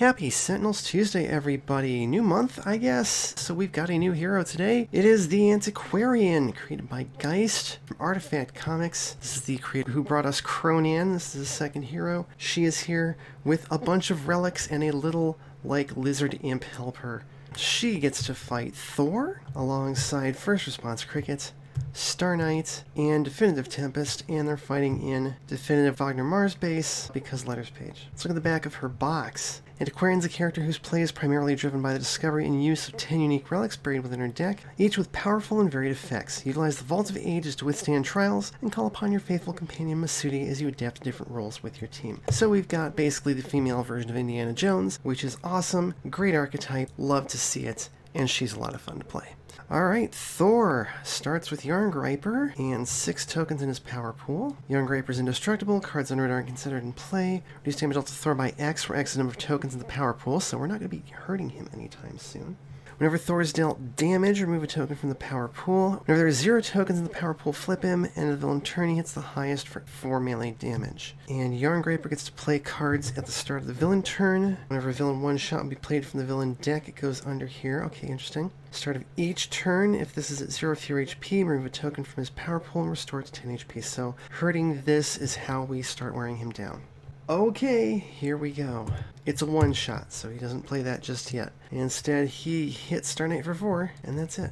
Happy Sentinels Tuesday, everybody. New month, I guess. So we've got a new hero today. It is the Antiquarian, created by Geist from Artifact Comics. This is the creator who brought us Cronan. This is the second hero. She is here with a bunch of relics and a little, lizard imp helper. She gets to fight Thor alongside First Response Cricket, Star Knight, and Definitive Tempest, and they're fighting in Definitive Wagner Mars base because letters page. Let's look at the back of her box. Antiquarian's a character whose play is primarily driven by the discovery and use of 10 unique relics buried within her deck, each with powerful and varied effects. Utilize the Vault of Ages to withstand trials, and call upon your faithful companion Masudi as you adapt to different roles with your team. So we've got basically the female version of Indiana Jones, which is awesome, great archetype, love to see it, and she's a lot of fun to play. Alright, Thor starts with Yarn Griper and 6 tokens in his power pool. Yarn Griper is indestructible, cards under it aren't considered in play. Reduce damage dealt to Thor by X, where X is the number of tokens in the power pool, so we're not going to be hurting him anytime soon. Whenever Thor is dealt damage, remove a token from the power pool. Whenever there are 0 tokens in the power pool, flip him, and the villain turn he hits the highest for 4 melee damage. And Yarn Griper gets to play cards at the start of the villain turn. Whenever a villain one-shot will be played from the villain deck, it goes under here. Okay, interesting. Start of each turn, if this is at 0 with your HP, remove a token from his power pool and restore it to 10 HP. So hurting this is how we start wearing him down. Okay, here we go. It's a one-shot, so he doesn't play that just yet. Instead, he hits Star Knight for 4, and that's it.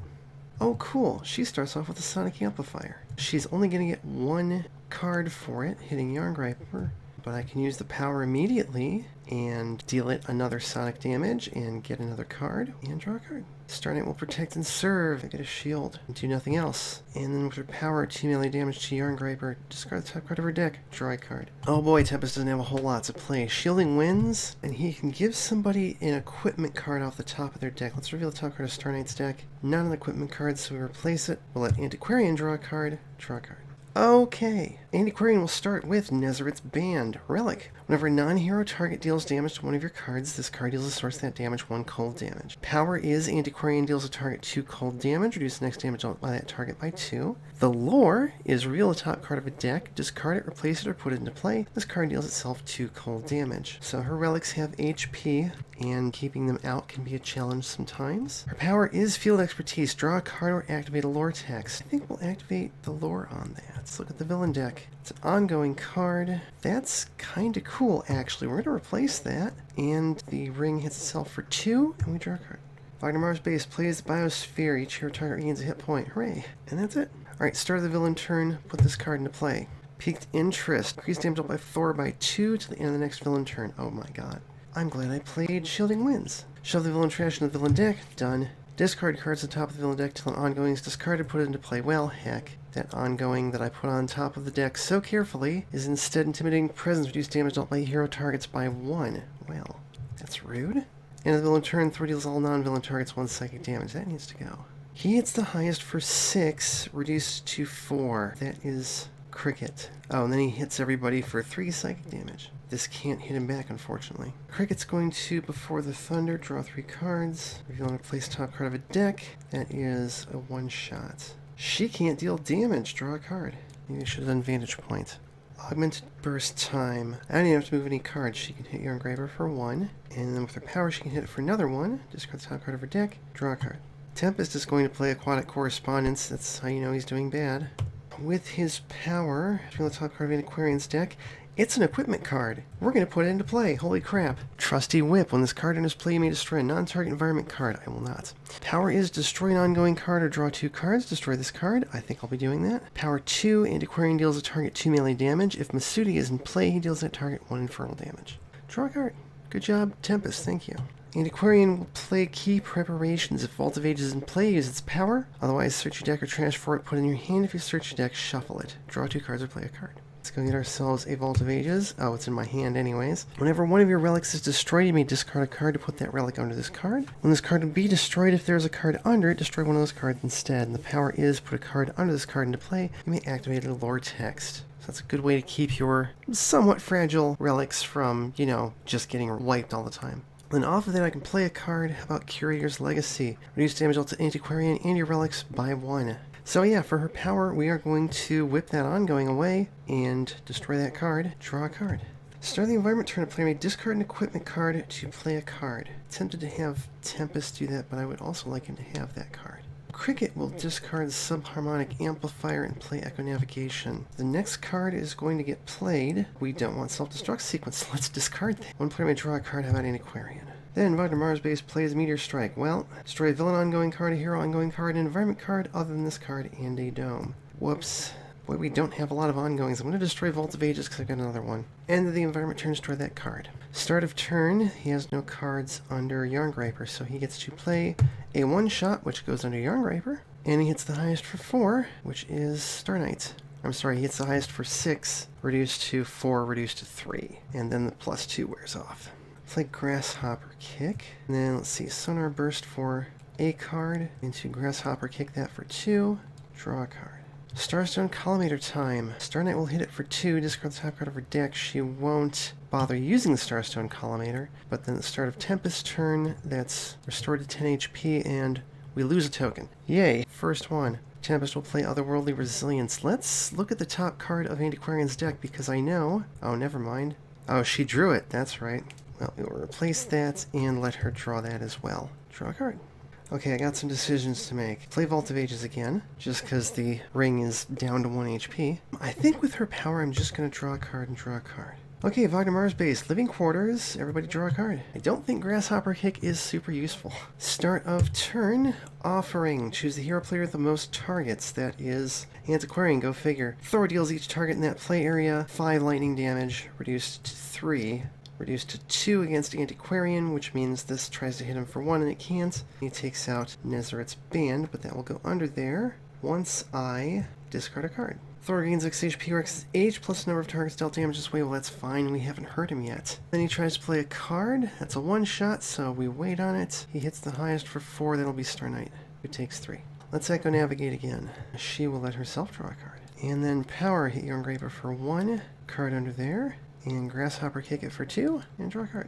Oh, cool. She starts off with a Sonic Amplifier. She's only going to get 1 card for it, hitting Yarn Griper, but I can use the power immediately and deal it another sonic damage and get another card and draw a card. Star Knight will protect and serve. I get a shield and do nothing else. And then with her power, 2 melee damage to Yarn Griper. Discard the top card of her deck. Draw a card. Oh boy, Tempest doesn't have a whole lot to play. Shielding wins, and he can give somebody an equipment card off the top of their deck. Let's reveal the top card of Star Knight's deck. Not an equipment card, so we replace it. We'll let Antiquarian draw a card. Draw a card. Okay, Antiquarian will start with Nezareth's Band, Relic. Whenever a non-hero target deals damage to one of your cards, this card deals a source of that damage 1 cold damage. Power is Antiquarian deals a target 2 cold damage, reduce the next damage by that target by 2. The lore is reveal the top card of a deck, discard it, replace it, or put it into play. This card deals itself 2 cold damage. So her relics have HP, and keeping them out can be a challenge sometimes. Her power is Field Expertise. Draw a card or activate a lore text. I think we'll activate the lore on that. Let's look at the villain deck. It's an ongoing card. That's kind of cool, actually. We're going to replace that. And the ring hits itself for 2, and we draw a card. Wagner Mars base plays Biosphere. Each hero target regains a hit point. Hooray. And that's it. Alright, start of the villain turn. Put this card into play. Piqued Interest. Increase damage dealt by Thor by 2 to the end of the next villain turn. Oh my god. I'm glad I played Shielding Winds. Shove the villain trash into the villain deck. Done. Discard cards at the top of the villain deck till an ongoing is discarded. Put it into play. Well, heck. That ongoing that I put on top of the deck so carefully is instead Intimidating Presence. Reduce damage dealt by hero targets by 1. Well, that's rude. End of the villain turn, Thor deals all non-villain targets 1 psychic damage. That needs to go. He hits the highest for 6, reduced to 4. That is Cricket. Oh, and then he hits everybody for 3 psychic damage. This can't hit him back, unfortunately. Cricket's going to, before the thunder, draw 3 cards. Reveal and replace top card of a deck. That is a one-shot. She can't deal damage. Draw a card. Maybe I should have done Vantage Point. Augmented Burst Time. I don't even have to move any cards. She can hit Yarn Griper for 1. And then with her power, she can hit it for another 1. Discard the top card of her deck. Draw a card. Tempest is going to play Aquatic Correspondence. That's how you know he's doing bad. With his power, reveal the top card of Antiquarian's deck. It's an equipment card. We're going to put it into play. Holy crap. Trusty Whip. When this card enters play, you may destroy a non-target environment card. I will not. Power is destroy an ongoing card or draw 2 cards. Destroy this card. I think I'll be doing that. Power 2. Antiquarian deals a target 2 melee damage. If Masudi is in play, he deals that target 1 infernal damage. Draw a card. Good job, Tempest. Thank you. Antiquarian will play Key Preparations. If Vault of Ages is in play, use its power. Otherwise, search your deck or trash for it. Put it in your hand. If you search your deck, shuffle it. Draw 2 cards or play a card. Let's go get ourselves a Vault of Ages. Oh, it's in my hand anyways. Whenever one of your relics is destroyed, you may discard a card to put that relic under this card. When this card will be destroyed, if there is a card under it, destroy one of those cards instead. And the power is put a card under this card into play. You may activate a lore text. So that's a good way to keep your somewhat fragile relics from, just getting wiped all the time. Then off of that, I can play a card. How about Curator's Legacy? Reduce damage dealt to Antiquarian and your relics by 1. So yeah, for her power, we are going to whip that ongoing away and destroy that card. Draw a card. Start the environment turn, a player may discard an equipment card to play a card. Tempted to have Tempest do that, but I would also like him to have that card. Cricket will discard the Subharmonic Amplifier and play Echo Navigation. The next card is going to get played. We don't want Self-Destruct Sequence, let's discard that. One player may draw a card, how about Antiquarian? Then Wagner Mars Base plays Meteor Strike. Well, destroy a villain ongoing card, a hero ongoing card, an environment card other than this card, and a dome. Whoops. Boy, we don't have a lot of ongoings. I'm going to destroy Vault of Ages because I've got another one. End of the environment turn, destroy that card. Start of turn, he has no cards under Yarn Griper, so he gets to play a one-shot, which goes under Yarn Griper, and he hits the highest for 4, which is Star Knight. I'm sorry, he hits the highest for 6, reduced to 4, reduced to 3, and then the +2 wears off. Play Grasshopper Kick, and then let's see, Sonar Burst for a card, into Grasshopper Kick that for 2, draw a card. Starstone Collimator time. Star Knight will hit it for 2, discard the top card of her deck. She won't bother using the Starstone Collimator, but then at the start of Tempest turn, that's restored to 10 HP, and we lose a token. Yay, first one. Tempest will play Otherworldly Resilience. Let's look at the top card of Antiquarian's deck, because I know... Oh, never mind. Oh, she drew it, that's right. Well, we will replace that, and let her draw that as well. Draw a card. Okay, I got some decisions to make. Play Vault of Ages again, just because the ring is down to 1 HP. I think with her power, I'm just going to draw a card and draw a card. Okay, Wagner Mars Base, Living Quarters, everybody draw a card. I don't think Grasshopper Kick is super useful. Start of turn, Offering. Choose the hero player with the most targets. That is Antiquarian, go figure. Thor deals each target in that play area 5 lightning damage, reduced to 3. Reduced to 2 against Antiquarian, which means this tries to hit him for 1 and it can't. He takes out Nezareth's Band, but that will go under there once I discard a card. Thor gains X HP or X H plus the number of targets dealt damage this way. Well, that's fine. We haven't hurt him yet. Then he tries to play a card. That's a one-shot, so we wait on it. He hits the highest for 4. That'll be Star Knight, who takes 3. Let's Echo Navigate again. She will let herself draw a card. And then Power, hit Yarn Graper for 1. Card under there. And Grasshopper Kick it for 2, and draw a card.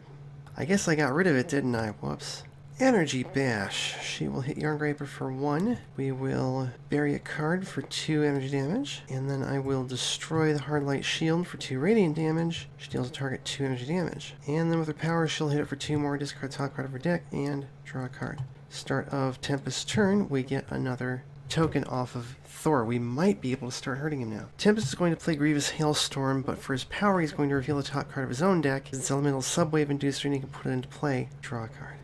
I guess I got rid of it, didn't I? Whoops. Energy Bash. She will hit Yarn Graper for 1. We will bury a card for 2 energy damage, and then I will destroy the Hard Light Shield for 2 radiant damage. She deals a target 2 energy damage. And then with her power, she'll hit it for 2 more, discard the top card of her deck, and draw a card. Start of Tempest's turn, we get another token off of Thor. We might be able to start hurting him now. Tempest is going to play Grievous Hailstorm, but for his power he's going to reveal the top card of his own deck. It's Elemental Subwave Inducer and he can put it into play. Draw a card.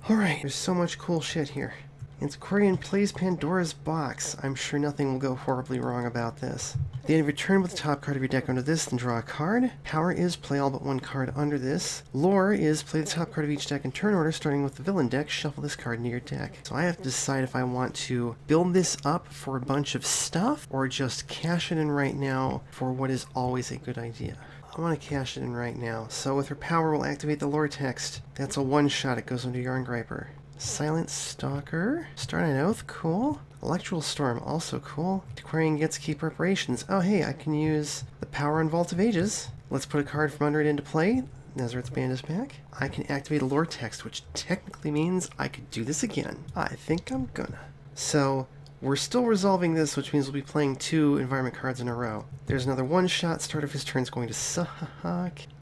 Alright, there's so much cool shit here. Antiquarian plays Pandora's Box. I'm sure nothing will go horribly wrong about this. At the end of your turn, with the top card of your deck under this, then draw a card. Power is play all but 1 card under this. Lore is play the top card of each deck in turn order, starting with the villain deck. Shuffle this card into your deck. So I have to decide if I want to build this up for a bunch of stuff, or just cash it in right now for what is always a good idea. I want to cash it in right now. So with her power, we'll activate the lore text. That's a one-shot. It goes under Yarn Griper. Silent Stalker. Star Knight Oath, cool. Electoral Storm, also cool. Antiquarian gets key preparations. Oh hey, I can use the power on Vault of Ages. Let's put a card from under it into play. Nezareth's Band is back. I can activate a lore text, which technically means I could do this again. I think I'm gonna. So, we're still resolving this, which means we'll be playing 2 environment cards in a row. There's another one-shot. Start of his turn is going to suck.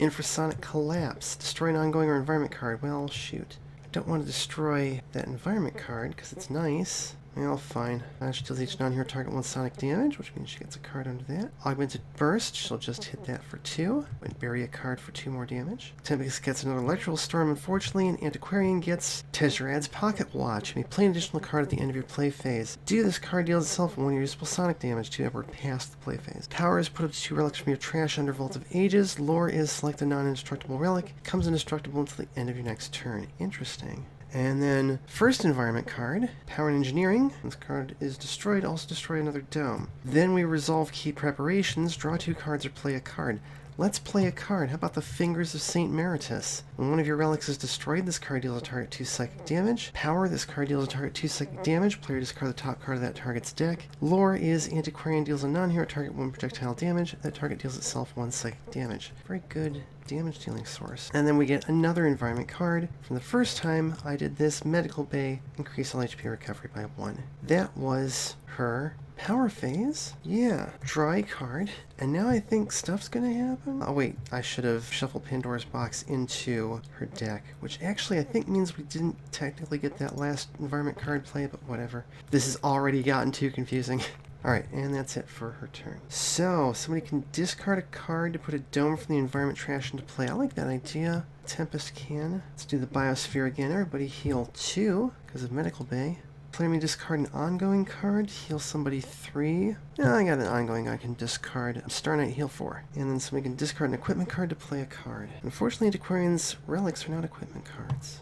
Infrasonic Collapse. Destroy an ongoing or environment card. Well, shoot. I don't want to destroy that environment card because it's nice. Well, fine. She deals each non-hero target 1 sonic damage, which means she gets a card under that. Augmented Burst, she'll just hit that for 2, and bury a card for 2 more damage. Tempest gets another Electoral Storm, unfortunately, and Antiquarian gets Tezzerade's Pocket Watch. You may play an additional card at the end of your play phase. This card deals itself 1 usable sonic damage to ever past the play phase. Power is put up to 2 relics from your trash under Vault of Ages. Lore is select a non-indestructible relic. It becomes indestructible until the end of your next turn. Interesting. And then, first environment card, Power and Engineering. This card is destroyed, also destroy another dome. Then we resolve key preparations, draw 2 cards or play a card. Let's play a card. How about the Fingers of St. Meritus? When one of your relics is destroyed, this card deals a target 2 psychic damage. Power, this card deals a target 2 psychic damage. Player discard the top card of that target's deck. Lore is Antiquarian deals a non-hero target 1 projectile damage. That target deals itself 1 psychic damage. Very good damage dealing source. And then we get another environment card. From the first time I did this, Medical Bay, increase all HP recovery by 1. That was her Power phase? Yeah. Draw a card. And now I think stuff's gonna happen? Oh wait, I should have shuffled Pandora's box into her deck, which actually I think means we didn't technically get that last environment card play, but whatever. This has already gotten too confusing. Alright, and that's it for her turn. So, somebody can discard a card to put a dome from the environment trash into play. I like that idea. Tempest can. Let's do the Biosphere again. Everybody heal 2 because of Medical Bay. Player may discard an ongoing card, heal somebody 3. Yeah, I got an ongoing I can discard. Star Knight, heal 4. And then somebody can discard an equipment card to play a card. Unfortunately, Antiquarian's relics are not equipment cards.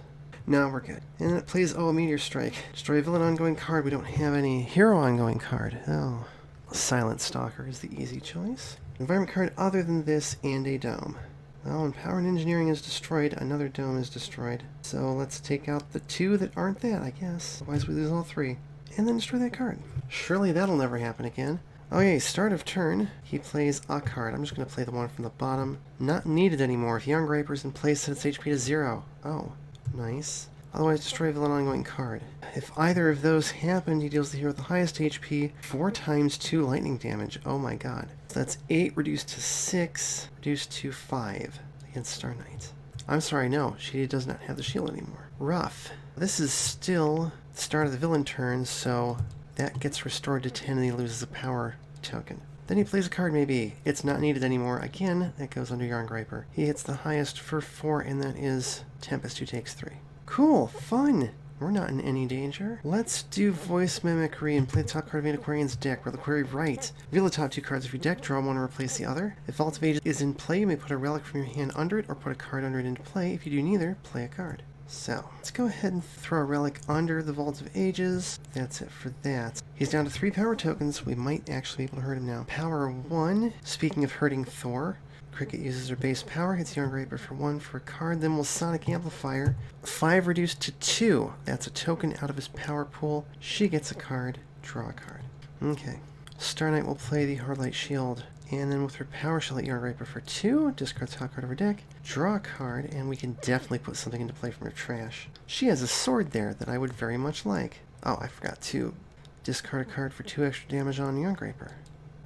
No, we're good. And then it plays, a Meteor Strike. Destroy a villain ongoing card. We don't have any hero ongoing card. Oh. Silent Stalker is the easy choice. Environment card other than this and a dome. Well, when Power and Engineering is destroyed, another dome is destroyed. So let's take out the 2 that aren't that, I guess. Otherwise we lose all 3. And then destroy that card. Surely that'll never happen again. Okay, start of turn. He plays a card. I'm just going to play the one from the bottom. Not needed anymore. If Young Raper's in place, set its HP to 0. Oh. Nice. Otherwise, destroy a villain ongoing card. If either of those happened, he deals the hero with the highest HP 4 times 2 lightning damage. Oh my god. So that's 8 reduced to 6, reduced to 5 against Star Knight. I'm sorry, no, she does not have the shield anymore. Rough. This is still the start of the villain turn, so that gets restored to 10 and he loses a power token. Then he plays a card, maybe. It's not needed anymore. Again, that goes under Yarn Griper. He hits the highest for 4, and that is Tempest, who takes 3. Cool, fun! We're not in any danger. Let's do Voice Mimicry and play the top card of Antiquarian's deck. Reliquary right. Reveal the top 2 cards of your deck, draw one and replace the other. If Vault of Ages is in play, you may put a relic from your hand under it, or put a card under it into play. If you do neither, play a card. So, let's go ahead and throw a relic under the Vault of Ages. That's it for that. He's down to 3 power tokens. We might actually be able to hurt him now. Power 1. Speaking of hurting Thor, Cricket uses her base power, hits Yarn Graper for 1 for a card, then will Sonic Amplifier. 5 reduced to 2. That's a token out of his power pool. She gets a card. Draw a card. Okay. Star Knight will play the Hardlight Shield. And then with her power, she'll hit Yarn Raper for 2, discard top card of her deck, draw a card, and we can definitely put something into play from her trash. She has a sword there that I would very much like. Oh, I forgot to discard a card for 2 extra damage on Yarn Raper.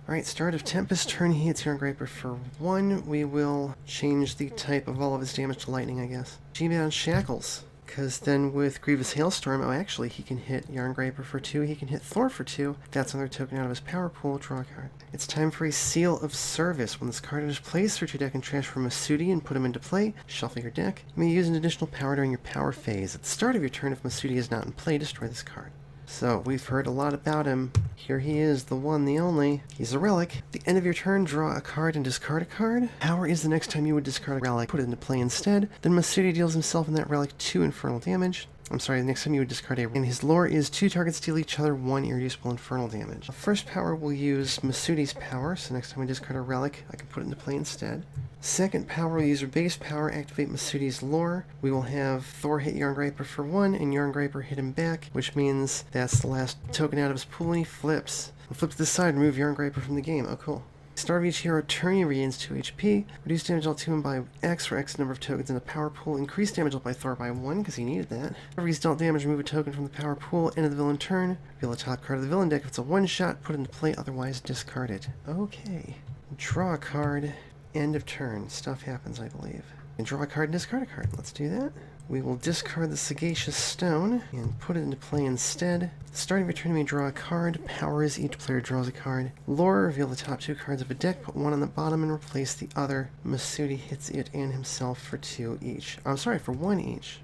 Alright, start of Tempest turn, he hits Yarn Graper for 1. We will change the type of all of his damage to lightning, I guess. G-Bound Shackles. Because then with Grievous Hailstorm, oh actually, he can hit Yarn Graper for 2, he can hit Thor for 2. That's another token out of his power pool, draw a card. It's time for a Seal of Service. When this card is placed, search your deck and transfer Masudi and put him into play. Shuffle your deck. You may use an additional power during your power phase. At the start of your turn, if Masudi is not in play, destroy this card. So, we've heard a lot about him. Here he is, the one, the only. He's a relic. At the end of your turn, draw a card and discard a card. Power is the next time you would discard a relic, put it into play instead. Then Masudi deals himself and that relic 2 infernal damage. I'm sorry, the next time you would discard a... And his lore is 2 targets deal each other 1 irreducible infernal damage. First power will use Masudi's power, so next time we discard a relic, I can put it into play instead. Second power will use her base power, activate Masudi's lore. We will have Thor hit Yarn Graper for 1, and Yarn Graper hit him back, which means that's the last token out of his pool, and he flips. We'll flip to this side and remove Yarn Graper from the game. Oh, cool. Start of each hero turn, he regains 2 HP. Reduce damage dealt to him by X for X number of tokens in the power pool. Increase damage dealt by Thor by 1, because he needed that. Whenever he's dealt damage, remove a token from the power pool. End of the villain turn. Reveal the top card of the villain deck. If it's a one-shot, put it into play, otherwise discard it. Okay. Draw a card. End of turn. Stuff happens, I believe. And draw a card and discard a card. Let's do that. We will discard the Sagacious Stone and put it into play instead. Starting your turn, you may draw a card. Power is each player draws a card. Lore, reveal the top 2 cards of a deck, put 1 on the bottom and replace the other. Masudi hits it and himself for 2 each. I'm sorry, for 1 each.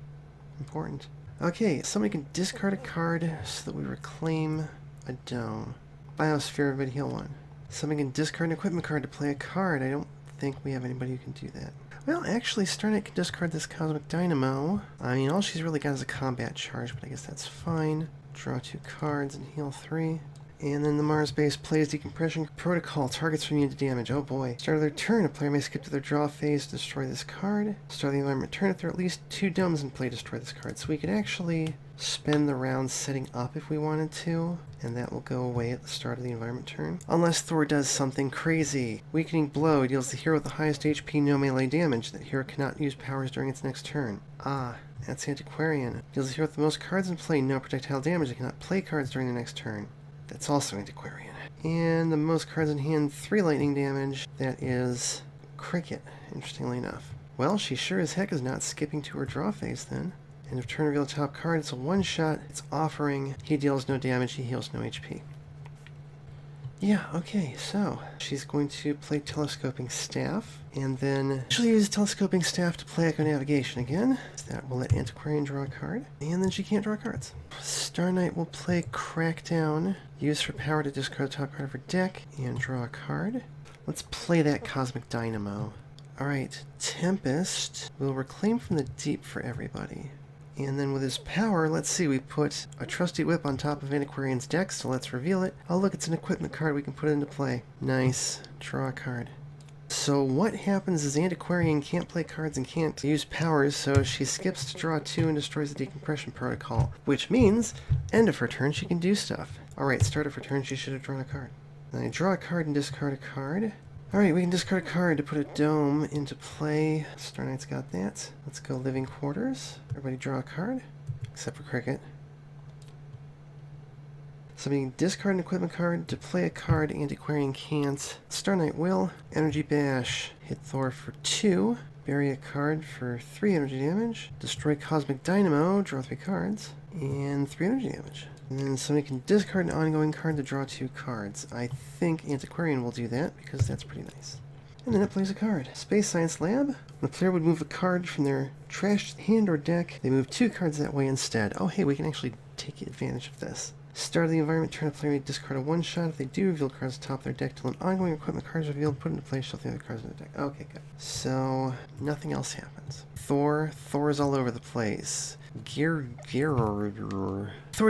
Important. Okay, somebody can discard a card so that we reclaim a dome. Biosphere, everybody heal 1. Somebody can discard an equipment card to play a card. I don't think we have anybody who can do that. Well, actually, Star Knight can discard this Cosmic Dynamo. I mean, all she's really got is a combat charge, but I guess that's fine. Draw 2 cards and heal 3. And then the Mars base plays Decompression Protocol. Targets immune to damage. Oh boy. Start of their turn. A player may skip to their draw phase to destroy this card. Start of the environment turn. If there are at least 2 domes in play, destroy this card. So we could actually spend the round setting up if we wanted to, and that will go away at the start of the environment turn. Unless Thor does something crazy. Weakening Blow deals the hero with the highest HP no melee damage. That hero cannot use powers during its next turn. Ah, that's Antiquarian. Deals the hero with the most cards in play, no projectile damage. They cannot play cards during the next turn. That's also Antiquarian. And the most cards in hand, 3 lightning damage. That is Cricket, interestingly enough. Well, she sure as heck is not skipping to her draw phase then. And if turn reveal the top card, it's a one-shot, it's offering. He deals no damage, he heals no HP. Yeah, okay, so she's going to play Telescoping Staff, and then she'll use Telescoping Staff to play Echo Navigation again. So that will let Antiquarian draw a card, and then she can't draw cards. Star Knight will play Crackdown, use her power to discard the top card of her deck, and draw a card. Let's play that Cosmic Dynamo. Alright, Tempest will reclaim from the deep for everybody. And then with his power, let's see, we put a Trusty Whip on top of Antiquarian's deck, so let's reveal it. Oh look, it's an equipment card we can put into play. Nice. Draw a card. So what happens is Antiquarian can't play cards and can't use powers, so she skips to draw 2 and destroys the Decompression Protocol, which means end of her turn she can do stuff. Alright, start of her turn she should have drawn a card. Then I draw a card and discard a card. Alright, we can discard a card to put a dome into play. Star Knight's got that. Let's go Living Quarters. Everybody draw a card, except for Cricket. So we can discard an equipment card to play a card Antiquarian can't. Star Knight will. Energy Bash. Hit Thor for 2. Bury a card for 3 energy damage. Destroy Cosmic Dynamo. Draw 3 cards. And 3 energy damage. And then somebody can discard an ongoing card to draw 2 cards. I think Antiquarian will do that, because that's pretty nice. And then it plays a card. Space Science Lab. When a player would move a card from their trashed hand or deck, they move 2 cards that way instead. Oh hey, we can actually take advantage of this. Start of the environment, turn a player may discard a one-shot. If they do, reveal cards at the top of their deck till an ongoing equipment card is revealed, put into play, shuffle the other cards in the deck. Okay, good. So, nothing else happens. Thor is all over the place. Thor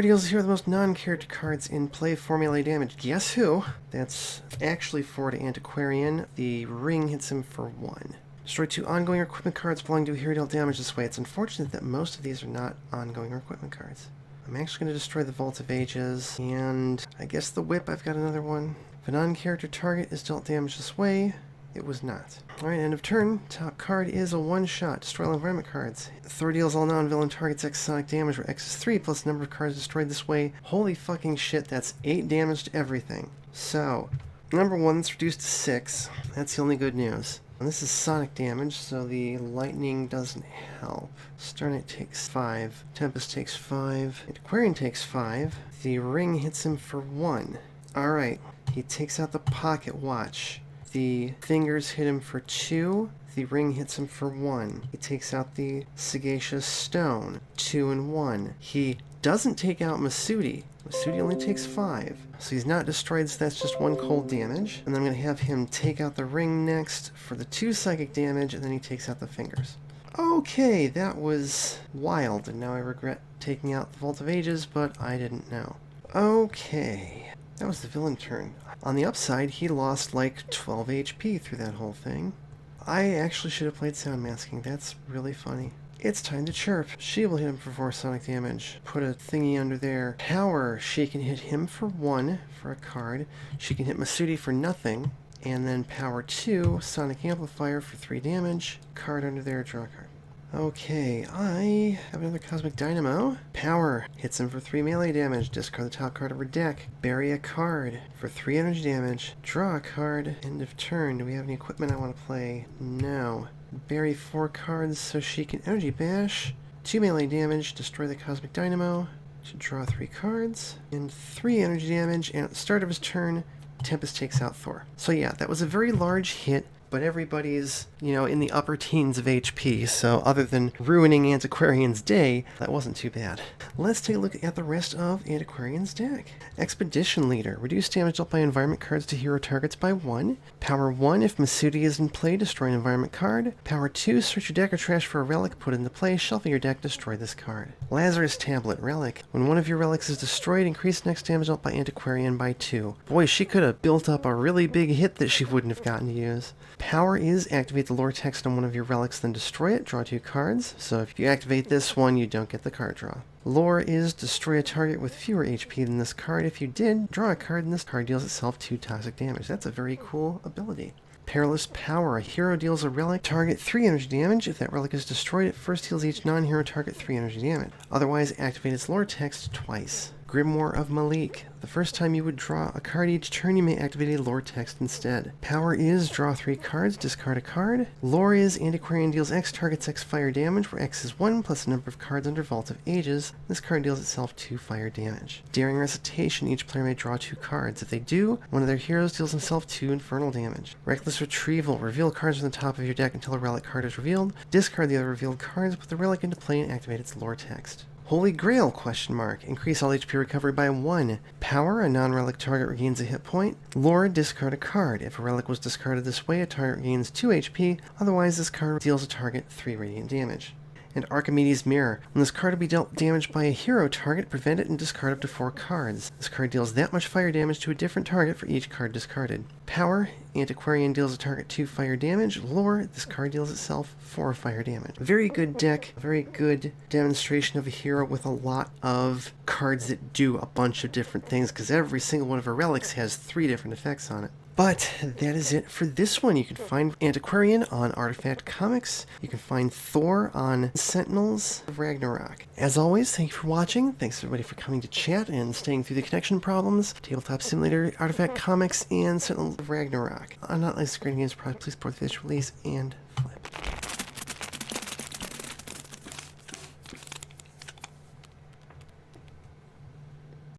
deals here the most non-character cards in play for melee damage. Guess who? That's actually 4 to Antiquarian. The ring hits him for 1. Destroy 2 ongoing or equipment cards belonging to a hero deal damage this way. It's unfortunate that most of these are not ongoing or equipment cards. I'm actually going to destroy the Vault of Ages, and I guess the Whip, I've got another one. If a non-character target is dealt damage this way, it was not. Alright, end of turn. Top card is a one-shot. Destroy all environment cards. Thor deals all non-villain targets X sonic damage, where X is 3 plus the number of cards destroyed this way. Holy fucking shit, that's 8 damage to everything. So, number 1, it's reduced to 6. That's the only good news. And this is sonic damage, so the lightning doesn't help. Star Knight takes 5. Tempest takes 5. Antiquarian takes 5. The ring hits him for 1. Alright, he takes out the pocket watch. The fingers hit him for 2. The ring hits him for 1. He takes out the sagacious stone. 2 and 1. He doesn't take out Masudi. Masudi only takes 5. So he's not destroyed, so that's just 1 cold damage. And then I'm going to have him take out the ring next for the 2 psychic damage, and then he takes out the fingers. Okay, that was wild, and now I regret taking out the Vault of Ages, but I didn't know. Okay, that was the villain turn. On the upside, he lost like 12 HP through that whole thing. I actually should have played Sound Masking. That's really funny. It's time to chirp. She will hit him for 4 sonic damage. Put a thingy under there. Power. She can hit him for 1 for a card. She can hit Masudi for nothing. And then power 2, sonic amplifier for 3 damage. Card under there, draw a card. Okay, I have another Cosmic Dynamo. Power hits him for 3 melee damage. Discard the top card of her deck. Bury a card for 3 energy damage. Draw a card. End of turn. Do we have any equipment I want to play? No. Bury 4 cards so she can Energy Bash. 2 melee damage. Destroy the Cosmic Dynamo. To draw 3 cards. And 3 energy damage. And at the start of his turn, Tempest takes out Thor. So yeah, that was a very large hit. But everybody's, in the upper teens of HP, so other than ruining Antiquarian's day, that wasn't too bad. Let's take a look at the rest of Antiquarian's deck. Expedition Leader. Reduce damage dealt by environment cards to hero targets by 1. Power 1, if Masudi is in play, destroy an environment card. Power 2, search your deck or trash for a relic, put it into play, shuffle your deck, destroy this card. Lazarus Tablet. Relic. When one of your relics is destroyed, increase next damage dealt by Antiquarian by 2. Boy, she could have built up a really big hit that she wouldn't have gotten to use. Power is activate the lore text on one of your relics, then destroy it, draw 2 cards. So if you activate this one, you don't get the card draw. Lore is destroy a target with fewer HP than this card. If you did, draw a card and this card deals itself 2 toxic damage. That's a very cool ability. Perilous Power. A hero deals a relic target 3 energy damage. If that relic is destroyed, it first heals each non-hero target 3 energy damage. Otherwise, activate its lore text twice. Grimoire of Malik. The first time you would draw a card each turn, you may activate a lore text instead. Power is draw 3 cards, discard a card. Lore is Antiquarian deals X targets X fire damage, where X is 1 plus the number of cards under Vault of Ages. This card deals itself 2 fire damage. Daring Recitation, each player may draw 2 cards. If they do, one of their heroes deals himself 2 infernal damage. Reckless Retrieval, reveal cards from the top of your deck until a relic card is revealed. Discard the other revealed cards, put the relic into play and activate its lore text. Holy Grail, ? Increase all HP recovery by 1. Power, a non-relic target regains a hit point. Lore, discard a card. If a relic was discarded this way, a target regains 2 HP, otherwise this card deals a target 3 radiant damage. And Archimedes' Mirror. When this card will be dealt damage by a hero target, prevent it and discard up to 4 cards. This card deals that much fire damage to a different target for each card discarded. Power, Antiquarian deals a target 2 fire damage. Lore, this card deals itself 4 fire damage. Very good deck, very good demonstration of a hero with a lot of cards that do a bunch of different things, because every single one of her relics has 3 different effects on it. But that is it for this one. You can find Antiquarian on Artifact Comics. You can find Thor on Sentinels of Ragnarok. As always, thank you for watching. Thanks everybody for coming to chat and staying through the connection problems. Tabletop Simulator, Artifact Comics, and Sentinels of Ragnarok. I'm not licensed Great Games Product. Please support this release, and